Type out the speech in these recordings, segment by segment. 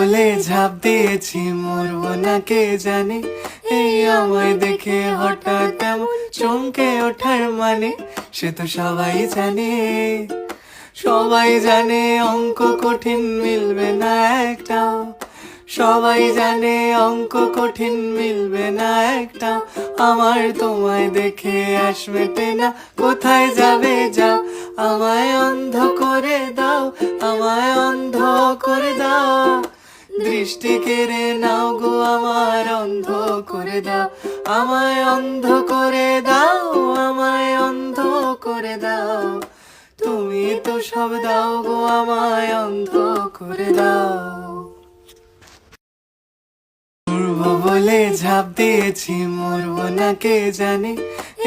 বলে ঝাঁপ দিয়েছি, মরবো না কে জানে। এই আমায় দেখে হঠাৎ এমন চমকে ওঠার মানে, সে তো সবাই জানে। সবাই জানে অঙ্ক কঠিন মিলবে না একটাও, সবাই জানে অঙ্ক কঠিন মিলবে না একটাও। আমার তোমায় দেখে আস মেটে না, কোথায় যাবে যাও। আমায় অন্ধ করে দাও, আমায় অন্ধ করে দাও। দৃষ্টি কেড়ে নাও গো আমার, অন্ধ করে দাও। আমায় অন্ধ করে দাও, আমায় অন্ধ করে দাও। তুমি তো সব দাও গো, আমায় অন্ধ করে দাও। মরবো বলে ঝাঁপ দিয়েছি, মরবো না কে জানে।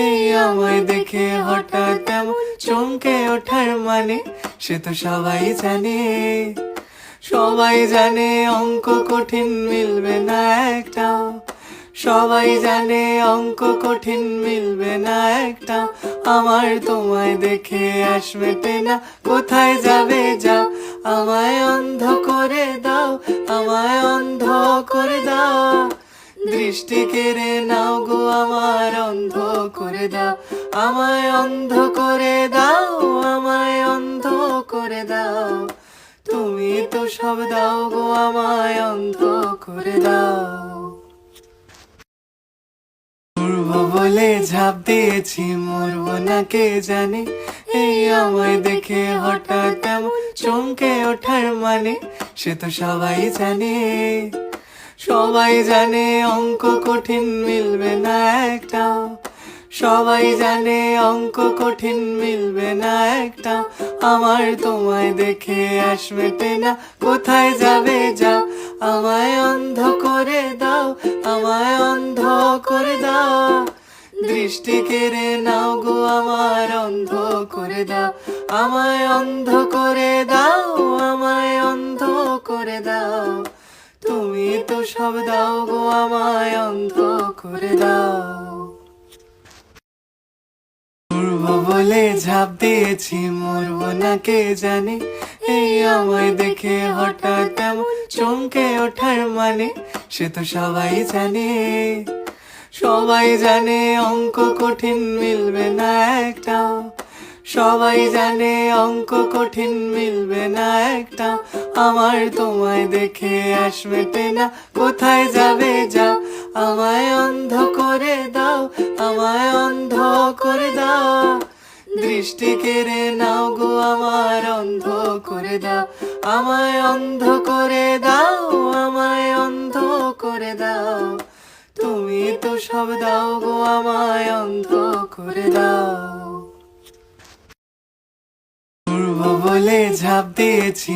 এই আমায় দেখে হঠাৎ এমন চমকে ওঠার মানে, সে তো সবাই জানে। সবাই জানে অঙ্ক কঠিন মিলবে না একটাও, সবাই জানে অঙ্ক কঠিন মিলবে না একটাও। আমার তোমায় দেখে আস মেটে না, কোথায় যাবে যাও। আমায় অন্ধ করে দাও, আমায় অন্ধ করে দাও। দৃষ্টি কেড়ে নাও গো আমার, অন্ধ করে দাও। আমায় অন্ধ করে দাও, আমায় অন্ধ করে দাও। তুমি তো সব দাও গো, আমায় অন্ধ করে দাও। মরবো বলে ঝাঁপ দিয়েছি, মরবো না কে জানে। এই আমায় দেখে হঠাৎ এমন চমকে ওঠার মানে, সে তো সবাই জানে। সবাই জানে অঙ্ক কঠিন মিলবে না একটাও, সবাই জানে অঙ্ক কঠিন মিলবে না একটাও। আমার তোমায় দেখে আস মেটে না, কোথায় যাবে যাও। আমায় অন্ধ করে দাও, আমায় অন্ধ করে দাও। দৃষ্টি কেড়ে নাও গো আমার, অন্ধ করে দাও। আমায় অন্ধ করে দাও, আমায় অন্ধ করে দাও। তুমি তো সব দাও গো, আমায় অন্ধ করে দাও। মরবো বলে ঝাঁপ দিয়েছি, মরবো না কে জানে। এই আমায় দেখে হঠাৎ এমন চমকে ওঠার মানে, সে তো সবাই জানে। সবাই জানে অঙ্ক কঠিন মিলবে না একটাও, সবাই জানে অঙ্ক কঠিন মিলবে না একটাও। আমার তোমায় দেখে আস মেটে না, কোথায় যাবে যাও। আমায় অন্ধ করে দাও, আমায় অন্ধ করে দাও। দৃষ্টি কেড়ে নাও গো আমার, অন্ধ করে দাও। আমায় অন্ধ করে দাও, আমায় অন্ধ করে দাও। তুমি তো সব দাও গো, আমায় অন্ধ করে দাও। মরবো বলে ঝাঁপ দিয়েছি।